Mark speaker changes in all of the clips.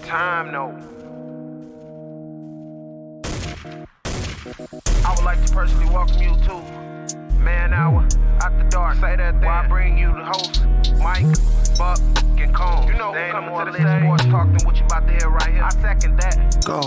Speaker 1: time, no. I would like to personally welcome you to Man Hour After Dark. Say that while I bring you the host, Mike, Buck, and Cone. You know who coming to the sports talk than what you about to hear right here. I second that.
Speaker 2: Go.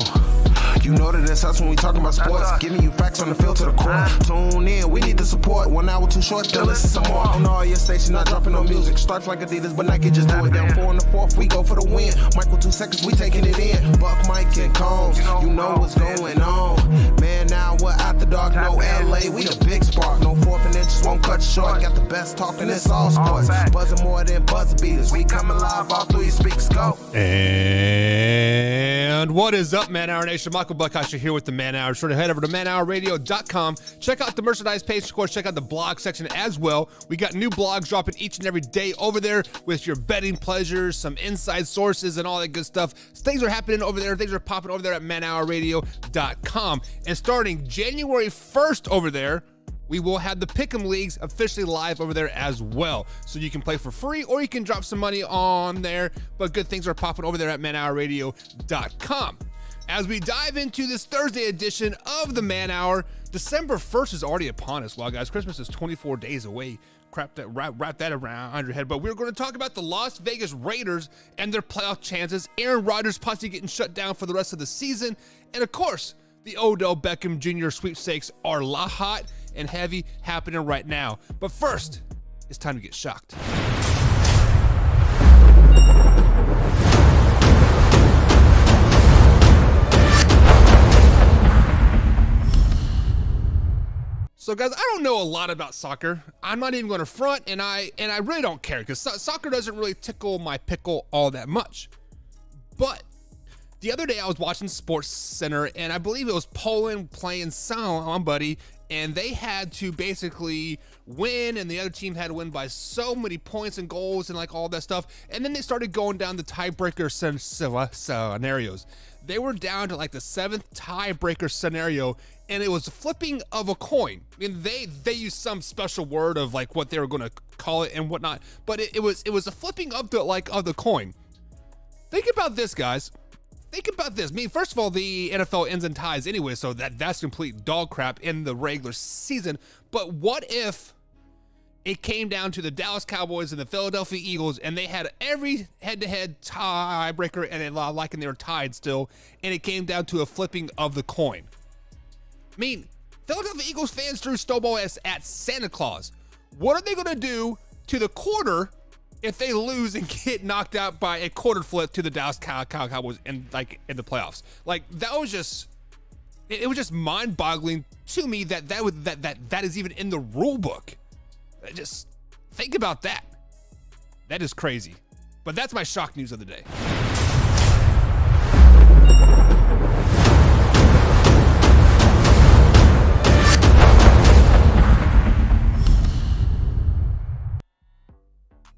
Speaker 2: You know that it's us when we talking about sports. Giving you facts on the field to the core. Tune in, we need the support. 1 hour too short, then listen some more. On all your stations, not dropping no music. Stripes like Adidas, but Nike just do it. Down 4 in the 4th, we go for the win. Michael 2 seconds, we taking it in. Buck, Mike, and Combs, you know what's going on. Man, now we're after dark, no LA, we the big spark. No 4th and inches won't cut you short. Got the best talking, it's all sports. Buzzing more than buzzer beaters. We coming live all through your speakers, go.
Speaker 3: And what is up, Man Hour Nation? Michael Buckhouse here with the Man Hour. Sure to head over to manhourradio.com. Check out the merchandise page, of course. Check out the blog section as well. We got new blogs dropping each and every day over there with your betting pleasures, some inside sources, and all that good stuff. Things are happening over there. Things are popping over there at manhourradio.com. And starting January 1st over there, we will have the Pick'em Leagues officially live over there as well. So you can play for free or you can drop some money on there. But good things are popping over there at manhourradio.com. As we dive into this Thursday edition of the Man Hour, December 1st is already upon us. Well, guys, Christmas is 24 days away. Wrap that around your head. But we're going to talk about the Las Vegas Raiders and their playoff chances. Aaron Rodgers possibly getting shut down for the rest of the season. And of course, the Odell Beckham Jr. sweepstakes are hot and heavy happening right now. But first, it's time to get shocked. So guys, I don't know a lot about soccer. I'm not even going to front, and I really don't care because soccer doesn't really tickle my pickle all that much. But the other day I was watching Sports Center, and I believe it was Poland playing somebody, and they had to basically win, and the other team had to win by so many points and goals and like all that stuff. And then they started going down the tiebreaker scenarios. They were down to like the 7th tiebreaker scenario, and it was flipping of a coin. I mean, they used some special word of like what they were going to call it and whatnot, but it was a flipping of the coin. Think about this, guys. Think about this. I mean, first of all, the NFL ends in ties anyway, so that's complete dog crap in the regular season. But what if it came down to the Dallas Cowboys and the Philadelphia Eagles, and they had every head-to-head tiebreaker, and they were tied still, and it came down to a flipping of the coin? I mean, Philadelphia Eagles fans threw snowball at Santa Claus. What are they going to do to the quarter if they lose and get knocked out by a quarter flip to the Dallas Cowboys in the playoffs? Like, that was just, it was just mind-boggling to me that is even in the rule book. Just think about that. That is crazy. But that's my shock news of the day.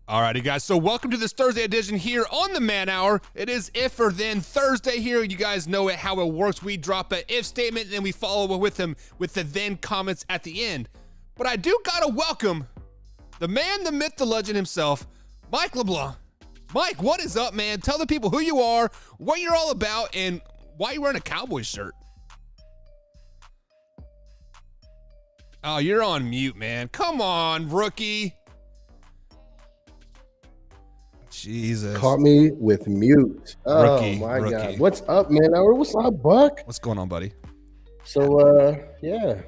Speaker 3: Alrighty, guys, so welcome to this Thursday edition here on the Man Hour. It is If or Then Thursday here. You guys know how it works. We drop an if statement, and then we follow with them with the then comments at the end. But I do gotta welcome the man, the myth, the legend himself, Mike LeBlanc. Mike, what is up, man? Tell the people who you are, what you're all about, and why you're wearing a Cowboys shirt. Oh, you're on mute, man. Come on, rookie. Jesus.
Speaker 4: Caught me with mute.
Speaker 3: Rookie,
Speaker 4: oh my
Speaker 3: rookie.
Speaker 4: God. What's up, man? What's up, Buck?
Speaker 3: What's going on, buddy?
Speaker 4: So yeah.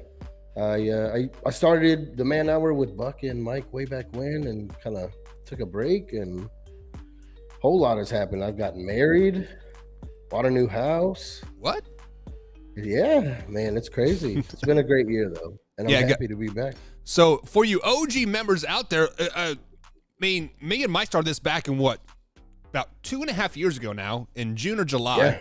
Speaker 4: I started the Man Hour with Buck and Mike way back when and kind of took a break, and a whole lot has happened. I've gotten married, bought a new house.
Speaker 3: What?
Speaker 4: Yeah, man, it's crazy. It's been a great year though, and I'm happy to be back.
Speaker 3: So for you OG members out there, I mean, me and Mike started this back in what, about 2.5 years ago now, in June or July.
Speaker 4: Yeah.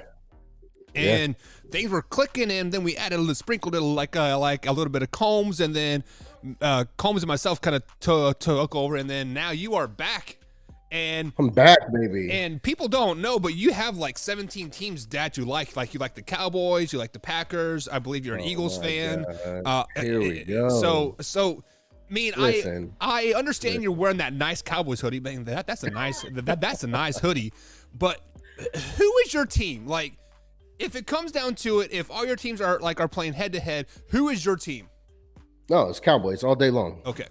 Speaker 3: And things were clicking, and then we sprinkled it like a little bit of Combs, and then Combs and myself kind of took over, and then now you are back. And
Speaker 4: I'm back, baby.
Speaker 3: And people don't know, but you have like 17 teams that you like. Like, you like the Cowboys, you like the Packers. I believe you're an Eagles fan.
Speaker 4: Here we go.
Speaker 3: So. I mean, listen, I understand you're wearing that nice Cowboys hoodie, man. That's a nice that's a nice hoodie. But who is your team? Like, if it comes down to it, if all your teams are playing head to head, who is your team?
Speaker 4: No, it's Cowboys all day long.
Speaker 3: Okay.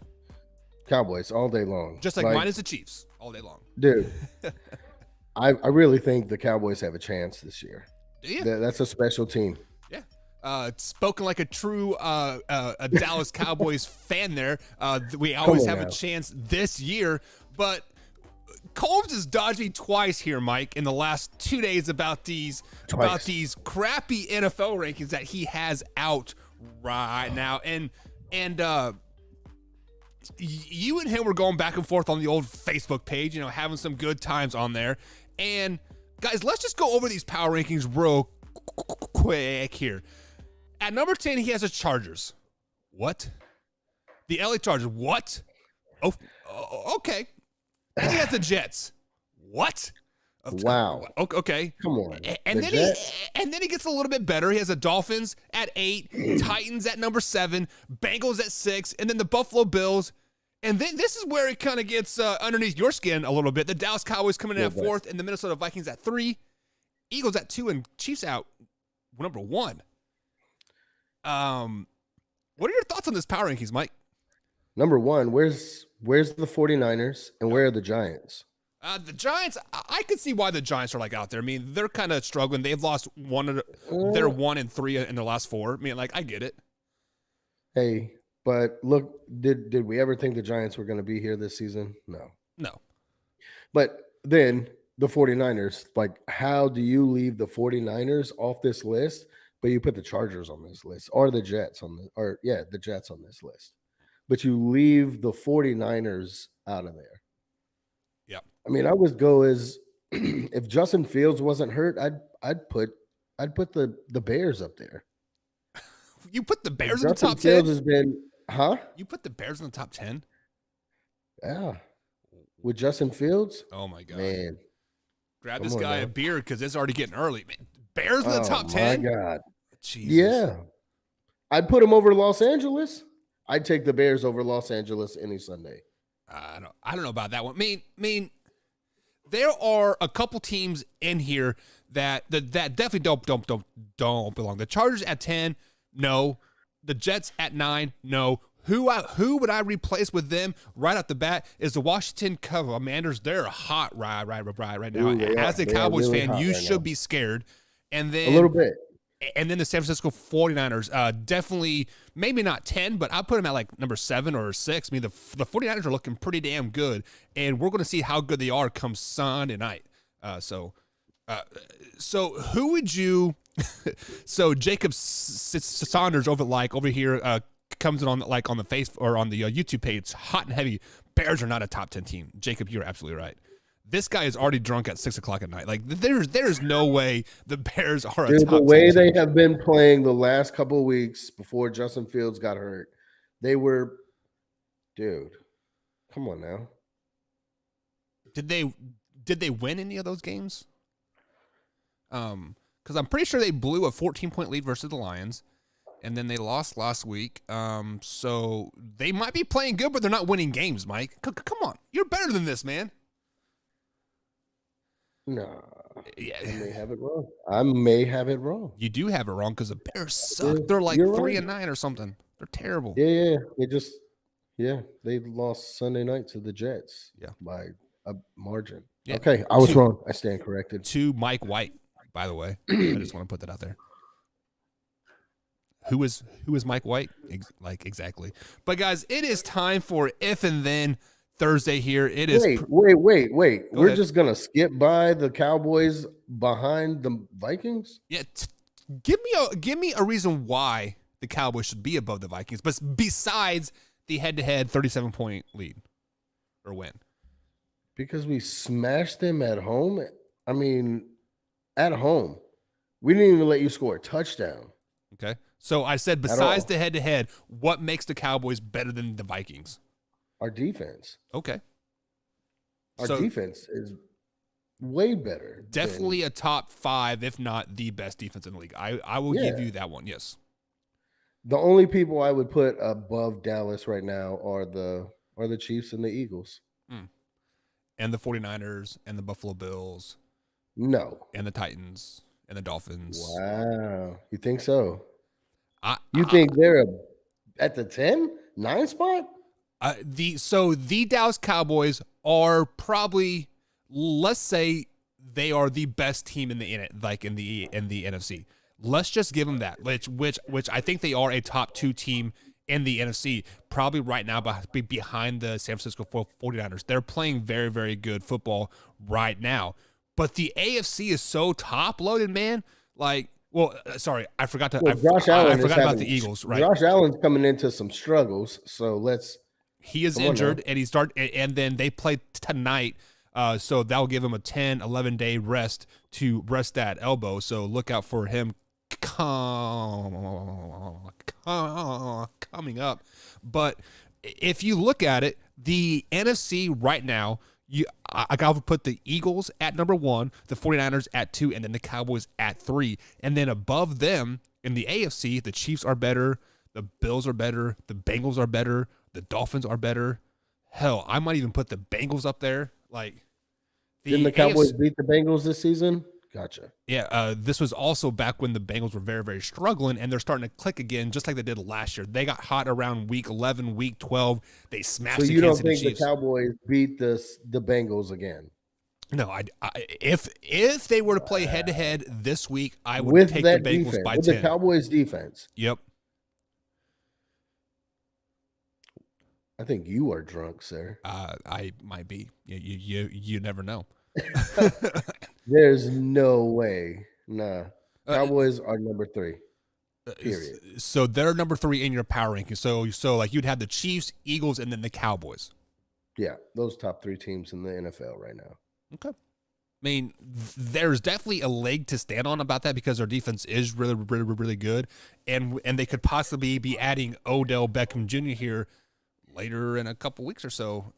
Speaker 4: Cowboys all day long.
Speaker 3: Just like mine is the Chiefs all day long.
Speaker 4: Dude, I really think the Cowboys have a chance this year.
Speaker 3: Do you?
Speaker 4: That's a special team.
Speaker 3: Yeah. Spoken like a true a Dallas Cowboys fan there. We always have a chance this year, but Combs has dodged me twice here, Mike, in the last 2 days about these crappy NFL rankings that he has out right now. And you and him were going back and forth on the old Facebook page, having some good times on there. And guys, let's just go over these power rankings real quick here. At number 10, he has the Chargers. What? The LA Chargers. What? Oh, okay. Then he has the Jets. What?
Speaker 4: Wow.
Speaker 3: Okay.
Speaker 4: Come on.
Speaker 3: And then he gets a little bit better. He has the Dolphins at 8, Titans at number 7, Bengals at 6, and then the Buffalo Bills. And then this is where it kind of gets underneath your skin a little bit. The Dallas Cowboys coming in at 4th, and the Minnesota Vikings at 3, Eagles at 2, and Chiefs out number 1. What are your thoughts on this power rankings, Mike?
Speaker 4: Number 1, where's the 49ers and where are the Giants?
Speaker 3: The Giants, I could see why the Giants are out there. I mean, they're kind of struggling. They've lost they're 1-3 in their last 4. I mean, I get it.
Speaker 4: Hey, but look, did we ever think the Giants were going to be here this season? No. But then the 49ers, how do you leave the 49ers off this list, but you put the Chargers on this list or the Jets the Jets on this list, but you leave the 49ers out of there?
Speaker 3: Yeah.
Speaker 4: I mean, I would go as if Justin Fields wasn't hurt, I'd put the Bears up there.
Speaker 3: You put the Bears in the
Speaker 4: Justin
Speaker 3: top 10?
Speaker 4: Fields has been,
Speaker 3: You put the Bears in the top 10?
Speaker 4: Yeah. With Justin Fields?
Speaker 3: Oh my God.
Speaker 4: Man.
Speaker 3: Grab this guy a beer because it's already getting early. Man, Bears in the top 10?
Speaker 4: Oh my God.
Speaker 3: Jesus.
Speaker 4: Yeah. I'd put him over Los Angeles. I'd take the Bears over Los Angeles any Sunday.
Speaker 3: I don't know about that one. I mean, there are a couple teams in here that definitely don't belong. The Chargers at 10, no. The Jets at 9, no. Who would I replace with them right off the bat is the Washington Commanders. They're hot right now.
Speaker 4: Ooh,
Speaker 3: as a Cowboys
Speaker 4: really
Speaker 3: fan, you
Speaker 4: right
Speaker 3: should
Speaker 4: now.
Speaker 3: be scared. And then
Speaker 4: A little bit.
Speaker 3: And then the San Francisco 49ers, definitely, maybe not 10, but I'll put them at number 7 or 6. I mean, the 49ers are looking pretty damn good, and we're going to see how good they are come Sunday night. So who would you – so Jacob Saunders over here comes in on the face or on the YouTube page, hot and heavy. Bears are not a top 10 team. Jacob, you're absolutely right. This guy is already drunk at 6:00 at night. There's no way the Bears are a top 10
Speaker 4: the way
Speaker 3: team.
Speaker 4: they have been playing the last couple of weeks before Justin Fields got hurt, they were, dude, come on now.
Speaker 3: Did they win any of those games? Because I'm pretty sure they blew a 14-point lead versus the Lions, and then they lost last week. So they might be playing good, but they're not winning games, Mike. Come on. You're better than this, man.
Speaker 4: No,
Speaker 3: Yeah.
Speaker 4: I may have it wrong.
Speaker 3: You do have it wrong because the Bears suck. They're
Speaker 4: you're
Speaker 3: 3-9 or something. They're terrible.
Speaker 4: Yeah. They lost Sunday night to the Jets.
Speaker 3: Yeah.
Speaker 4: By a margin.
Speaker 3: Yeah.
Speaker 4: Okay, I was wrong. I stand corrected.
Speaker 3: To Mike White, by the way. I just want to put that out there. Who is Mike White? Exactly. But guys, it is time for If and Then Thursday here. It is.
Speaker 4: Wait. We're
Speaker 3: ahead.
Speaker 4: just gonna skip by the Cowboys behind the Vikings.
Speaker 3: Yeah. Give me a reason why the Cowboys should be above the Vikings, but besides the head-to-head 37-point lead or win.
Speaker 4: Because we smashed them at home. I mean, at home, we didn't even let you score a touchdown.
Speaker 3: Okay. So I said besides the head-to-head, what makes the Cowboys better than the Vikings?
Speaker 4: Our defense.
Speaker 3: Okay.
Speaker 4: Our defense is way better.
Speaker 3: Definitely a top 5, if not the best defense in the league. I will give you that one. Yes.
Speaker 4: The only people I would put above Dallas right now are the Chiefs and the Eagles.
Speaker 3: And the 49ers and the Buffalo Bills
Speaker 4: No.
Speaker 3: and the Titans and the Dolphins.
Speaker 4: Wow. You think so?
Speaker 3: I,
Speaker 4: You
Speaker 3: I,
Speaker 4: think they're at the 10, 9 spot?
Speaker 3: the Dallas Cowboys are probably, let's say, they are the best team in the NFC. Let's just give them that, which I think they are a top 2 team in the NFC, probably right now behind the San Francisco 49ers. They're playing very, very good football right now. But the AFC is so top loaded, man. Like, well, sorry, I forgot to.
Speaker 4: Well,
Speaker 3: I forgot about the Eagles, right?
Speaker 4: Josh Allen's coming into some struggles, so let's.
Speaker 3: He is injured, and then they play tonight. So that'll give him a 10, 11-day rest to rest that elbow. So look out for him coming up. But if you look at it, the NFC right now, I got to put the Eagles at number 1, the 49ers at 2, and then the Cowboys at 3. And then above them in the AFC, the Chiefs are better, the Bills are better, the Bengals are better, the Dolphins are better. Hell, I might even put the Bengals up there. Like,
Speaker 4: didn't the Cowboys beat the Bengals this season? Gotcha.
Speaker 3: Yeah, this was also back when the Bengals were very, very struggling, and they're starting to click again, just like they did last year. They got hot around week 11, week 12. They smashed the Kansas City Chiefs. So you don't think
Speaker 4: the Cowboys beat the Bengals again?
Speaker 3: No, if they were to play head-to-head this week, I would take the Bengals by 10.
Speaker 4: With the Cowboys defense.
Speaker 3: Yep.
Speaker 4: I think you are drunk, sir.
Speaker 3: I might be. You never know.
Speaker 4: There's no way. Nah. Cowboys are number 3. Period.
Speaker 3: So they're number 3 in your power ranking. So like you'd have the Chiefs, Eagles, and then the Cowboys.
Speaker 4: Yeah, those top 3 teams in the NFL right now.
Speaker 3: Okay. I mean, there's definitely a leg to stand on about that because their defense is really, really, really good, and they could possibly be adding Odell Beckham Jr. here later in a couple weeks or so.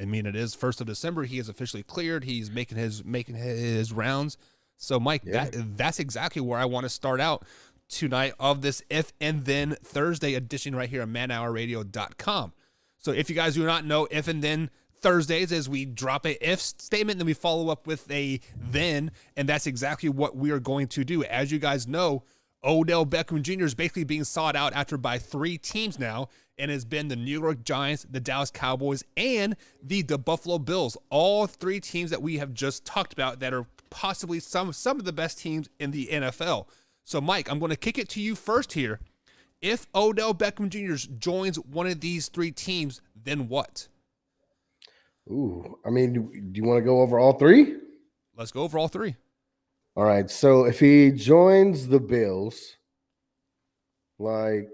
Speaker 3: I mean, it is 1st of December. He is officially cleared. He's making his rounds. So, Mike, that's exactly where I want to start out tonight of this If and Then Thursday edition right here on manhourradio.com. So if you guys do not know, If and Then Thursdays is we drop a if statement, then we follow up with a then, and that's exactly what we are going to do. As you guys know, Odell Beckham Jr. is basically being sought out after by 3 teams now, and has been the New York Giants, the Dallas Cowboys, and the Buffalo Bills. All 3 teams that we have just talked about that are possibly some of the best teams in the NFL. So, Mike, I'm going to kick it to you first here. If Odell Beckham Jr. joins one of these 3 teams, then what?
Speaker 4: Ooh, I mean, do you want to go over all 3?
Speaker 3: Let's go over all 3.
Speaker 4: All right, so if he joins the Bills, like,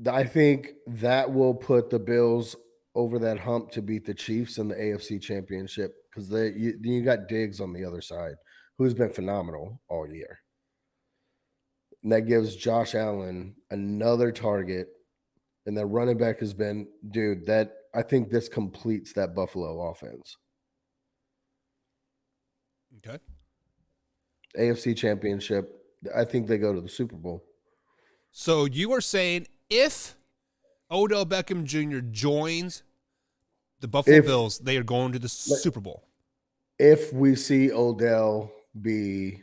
Speaker 4: I think that will put the Bills over that hump to beat the Chiefs in the AFC Championship because you got Diggs on the other side, who's been phenomenal all year. And that gives Josh Allen another target, and that running back has been, dude, that I think this completes that Buffalo offense.
Speaker 3: Okay.
Speaker 4: AFC Championship, I think they go to the Super Bowl.
Speaker 3: So you are saying if Odell Beckham Jr. joins the Buffalo Bills, they are going to the Super Bowl.
Speaker 4: If we see Odell be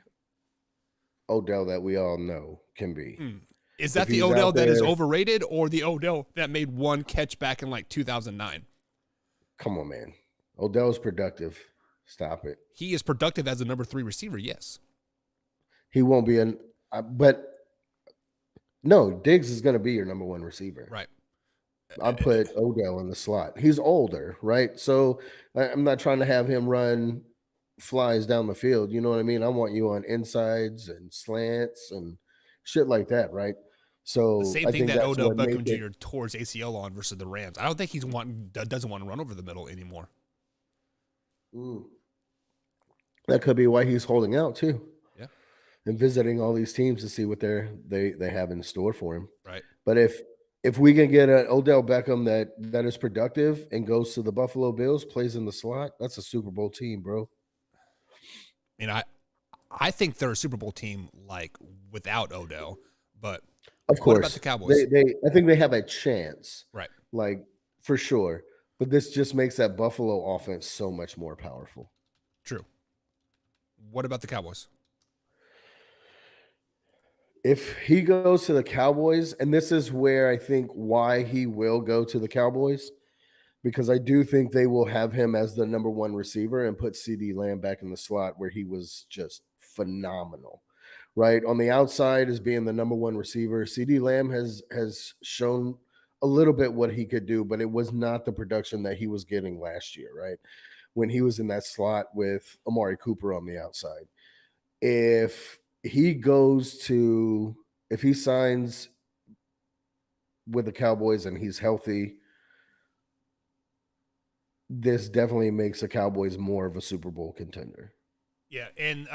Speaker 4: Odell that we all know can be.
Speaker 3: Is that the Odell that is overrated or the Odell that made 1 catch back in like 2009?
Speaker 4: Come on, man. Odell is productive. Stop it.
Speaker 3: He is productive as a number 3 receiver, yes.
Speaker 4: He won't be but no, Diggs is going to be your number 1 receiver.
Speaker 3: Right.
Speaker 4: I put Odell in the slot. He's older, right? So I'm not trying to have him run flies down the field. You know what I mean? I want you on insides and slants and shit like that, right? So
Speaker 3: the same thing that Odell Beckham Jr. tore his ACL on versus the Rams. I don't think doesn't want to run over the middle anymore.
Speaker 4: That could be why he's holding out too.
Speaker 3: Yeah.
Speaker 4: And visiting all these teams to see what they have in store for him.
Speaker 3: Right.
Speaker 4: But if we can get an Odell Beckham that is productive and goes to the Buffalo Bills, plays in the slot, that's a Super Bowl team, bro.
Speaker 3: I mean, I think they're a Super Bowl team like without Odell, but
Speaker 4: of course,
Speaker 3: what about the Cowboys?
Speaker 4: I think they have a chance,
Speaker 3: right?
Speaker 4: Like for sure. But this just makes that Buffalo offense so much more powerful.
Speaker 3: True. What about the Cowboys?
Speaker 4: If he goes to the Cowboys, and this is where I think why he will go to the Cowboys, because I do think they will have him as the number one receiver and put CD Lamb back in the slot where he was just phenomenal. Right on the outside as being the number one receiver, CD Lamb has shown a little bit what he could do, but it was not the production that he was getting last year, right? When he was in that slot with Amari Cooper on the outside. If he signs with the Cowboys and he's healthy, this definitely makes the Cowboys more of a Super Bowl contender.
Speaker 3: Yeah, and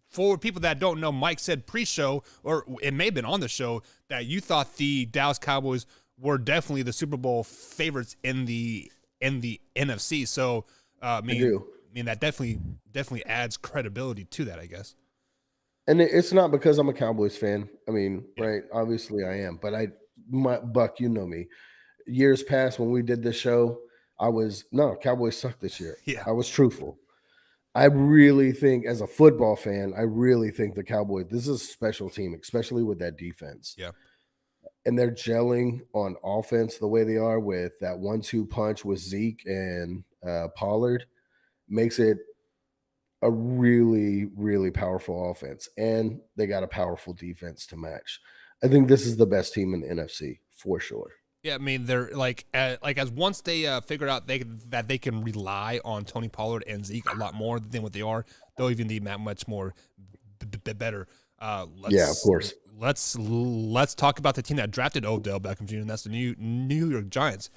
Speaker 3: for people that don't know, Mike said pre-show, or it may have been on the show, that you thought the Dallas Cowboys were definitely the Super Bowl favorites in the NFC. So, I mean that definitely adds credibility to that, I guess.
Speaker 4: And it's not because I'm a Cowboys fan. I mean, right? Obviously, I am. But Buck, you know me. Years past when we did this show, Cowboys suck this year.
Speaker 3: Yeah,
Speaker 4: I was truthful. I really think, as a football fan, the Cowboys, this is a special team, especially with that defense.
Speaker 3: Yeah.
Speaker 4: And they're gelling on offense the way they are with that 1-2 punch with Zeke and Pollard makes it a really, really powerful offense. And they got a powerful defense to match. I think this is the best team in the NFC for sure.
Speaker 3: Yeah, I mean, they're like as once they figured out that they can rely on Tony Pollard and Zeke a lot more than what they are, they'll even need that much more better.
Speaker 4: Yeah, of course.
Speaker 3: Let's talk about the team that drafted Odell Beckham Jr. and that's the New York Giants.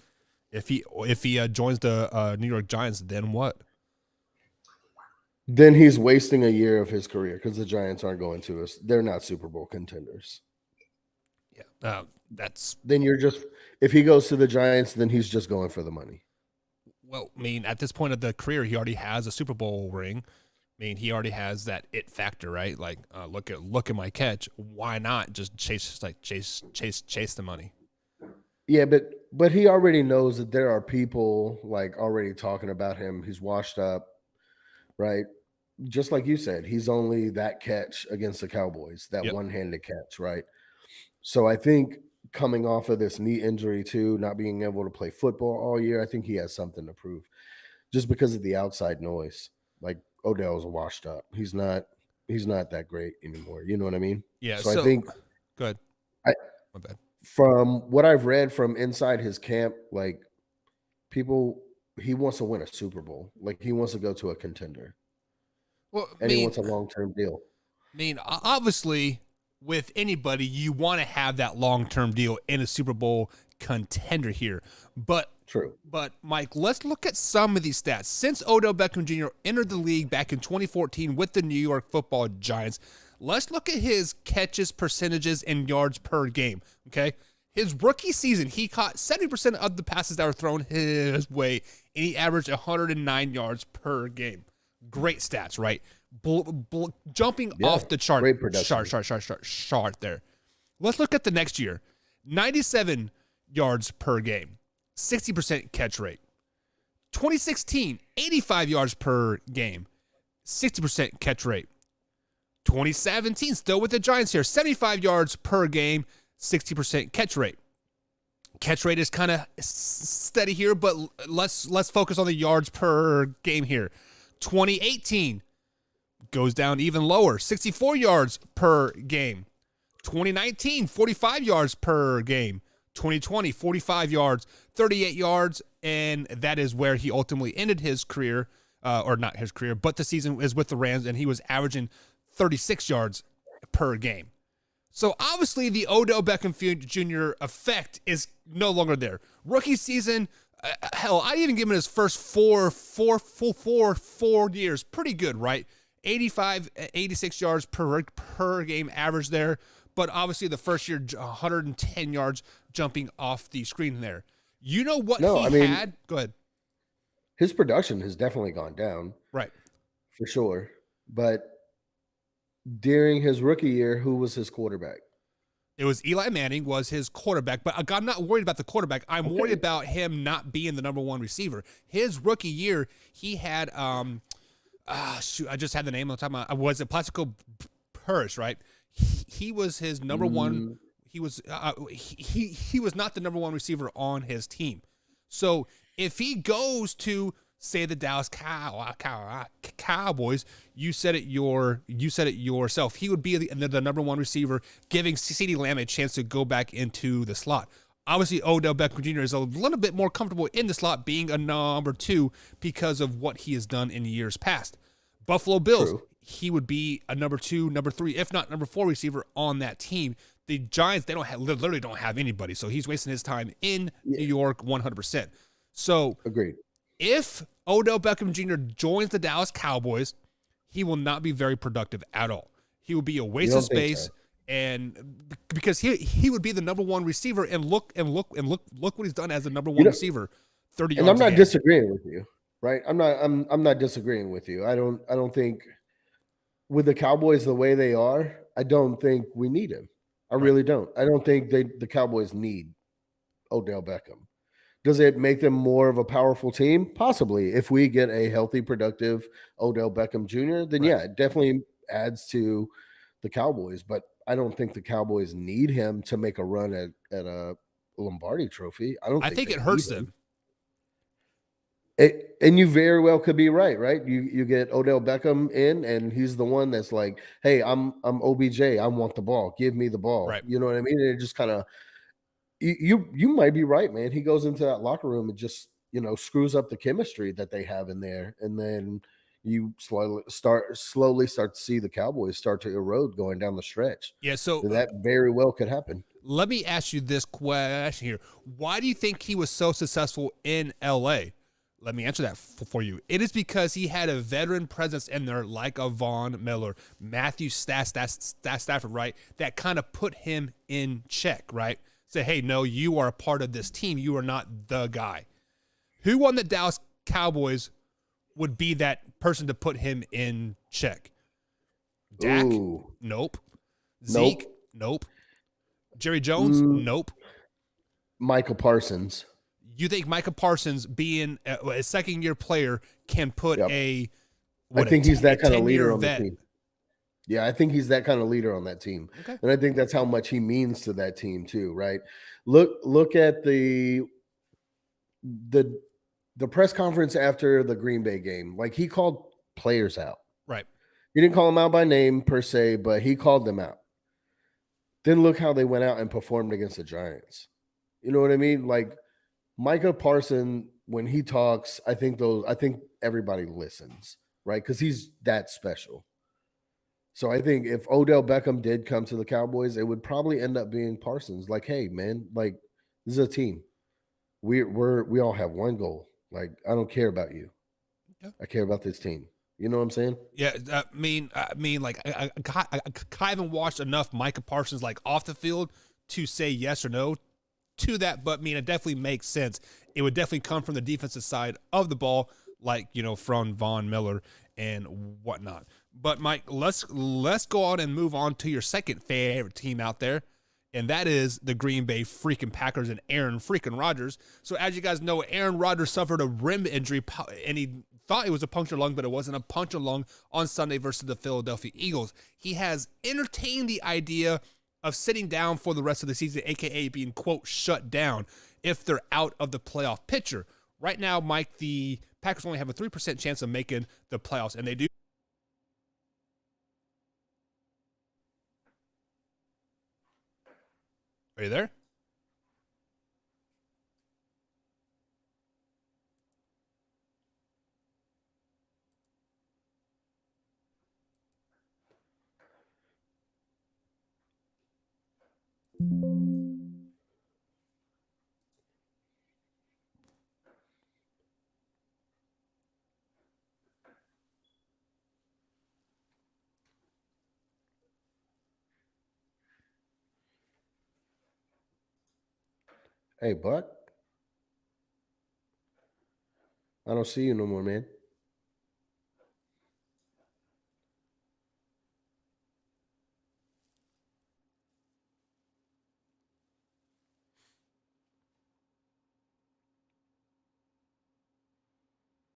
Speaker 3: If he joins the New York Giants, then what?
Speaker 4: Then he's wasting a year of his career because the Giants aren't going to us. They're not Super Bowl contenders.
Speaker 3: Yeah,
Speaker 4: if he goes to the Giants, then he's just going for the money.
Speaker 3: Well, I mean, at this point of the career, he already has a Super Bowl ring. I mean, he already has that it factor, right? Like, look at my catch. Why not just chase the money?
Speaker 4: Yeah, but he already knows that there are people like already talking about him. He's washed up, right? Just like you said, he's only that catch against the Cowboys, that one-handed catch, right? So I think coming off of this knee injury too, not being able to play football all year, I think he has something to prove just because of the outside noise. Like Odell's washed up. He's not that great anymore. You know what I mean?
Speaker 3: Yeah.
Speaker 4: So I think
Speaker 3: good.
Speaker 4: My
Speaker 3: bad.
Speaker 4: From what I've read from inside his camp, like he wants to win a Super Bowl. Like he wants to go to a contender.
Speaker 3: Well,
Speaker 4: he wants a long-term deal.
Speaker 3: I mean, obviously, with anybody, you want to have that long-term deal in a Super Bowl contender here. But
Speaker 4: true.
Speaker 3: But Mike, let's look at some of these stats. Since Odell Beckham Jr. entered the league back in 2014 with the New York Football Giants, let's look at his catches percentages and yards per game. Okay, his rookie season, he caught 70% of the passes that were thrown his way, and he averaged 109 yards per game. Great stats, right? Jumping off the chart.
Speaker 4: Great production.
Speaker 3: Chart there. Let's look at the next year. 97 yards per game, 60% catch rate. 2016, 85 yards per game, 60% catch rate. 2017, still with the Giants here, 75 yards per game, 60% catch rate. Catch rate is kind of steady here, but let's focus on the yards per game here. 2018 goes down even lower, 64 yards per game. 2019, 45 yards per game. 2020, 45 yards, 38 yards, and that is where he ultimately ended his career, or not his career, but the season is with the Rams, and he was averaging 36 yards per game. So obviously the Odell Beckham Jr. effect is no longer there. Rookie season, hell, I even give him his first four years. Pretty good, right? 85, 86 yards per game average there. But obviously the first year, 110 yards jumping off the screen there. You know what had? Go ahead.
Speaker 4: His production has definitely gone down.
Speaker 3: Right.
Speaker 4: For sure. But during his rookie year, who was his quarterback?
Speaker 3: It was Eli Manning was his quarterback, but I'm not worried about the quarterback. I'm worried about him not being the number one receiver. His rookie year, he had Shoot, I just had the name on the top of my. Was it Plaxico Purse? Right. He was his number one. He was he was not the number one receiver on his team. So if he goes to say the Dallas Cowboys, you said it yourself. He would be the number one receiver, giving CeeDee Lamb a chance to go back into the slot. Obviously, Odell Beckham Jr. is a little bit more comfortable in the slot, being a number 2 because of what he has done in years past. Buffalo Bills, True. He would be a number 2, number 3, if not number 4 receiver on that team. The Giants, they literally don't have anybody, so he's wasting his time in New York 100%. So,
Speaker 4: agreed.
Speaker 3: If Odell Beckham Jr. joins the Dallas Cowboys, he will not be very productive at all. He will be a waste of space. So. And because he would be the number 1 receiver, and look what he's done as the number 1 receiver, 30 yards.
Speaker 4: And I'm not disagreeing with you, right? I'm not disagreeing with you. I don't think with the Cowboys the way they are, I don't think we need him. I really don't. I don't think the Cowboys need Odell Beckham. Does it make them more of a powerful team? Possibly. If we get a healthy, productive Odell Beckham Jr., then yeah, it definitely adds to the Cowboys. But I don't think the Cowboys need him to make a run at a Lombardi trophy. I think
Speaker 3: it hurts them.
Speaker 4: And you very well could be right? You get Odell Beckham in, and he's the one that's like, hey, I'm OBJ. I want the ball. Give me the ball.
Speaker 3: Right.
Speaker 4: You know what I mean? And it just kind of you might be right, man. He goes into that locker room and just, screws up the chemistry that they have in there. And then you slowly start to see the Cowboys start to erode going down the stretch.
Speaker 3: Yeah, so
Speaker 4: that very well could happen.
Speaker 3: Let me ask you this question here. Why do you think he was so successful in LA? Let me answer that for you. It is because he had a veteran presence in there like a Von Miller, Matthew Stafford, right? That kind of put him in check, right? Say, hey, no, you are a part of this team. You are not the guy. Who on the Dallas Cowboys would be that person to put him in check? Dak?
Speaker 4: Ooh.
Speaker 3: Nope. Zeke? Nope. Jerry Jones? Nope.
Speaker 4: Michael Parsons.
Speaker 3: You think Micah Parsons, being a second-year player, can put
Speaker 4: I think he's that kind of leader on the team. Yeah, I think he's that kind of leader on that team. Okay. And I think that's how much he means to that team too, right? Look at the press conference after the Green Bay game. Like, he called players out.
Speaker 3: Right.
Speaker 4: He didn't call them out by name per se, but he called them out. Then look how they went out and performed against the Giants. You know what I mean? Like, Micah Parsons, when he talks, I think everybody listens, right? Because he's that special. So I think if Odell Beckham did come to the Cowboys, it would probably end up being Parsons. Like, hey, man, like, this is a team. We all have one goal. Like, I don't care about you. Yeah. I care about this team. You know what I'm saying?
Speaker 3: Yeah, I mean, like, I haven't watched enough Micah Parsons, like, off the field to say yes or no to that, but I mean, it definitely makes sense. It would definitely come from the defensive side of the ball, like, from Von Miller and whatnot. But Mike, let's go on and move on to your second favorite team out there, and that is the Green Bay freaking Packers and Aaron freaking Rodgers. So as you guys know, Aaron Rodgers suffered a rim injury, and he thought it was a punctured lung, but it wasn't a punctured lung on Sunday versus the Philadelphia Eagles. He has entertained the idea of sitting down for the rest of the season, aka being, quote, shut down if they're out of the playoff picture. Right now, Mike, the Packers only have a 3% chance of making the playoffs, and they do. Are you there?
Speaker 4: Hey, Buck. I don't see you no more, man.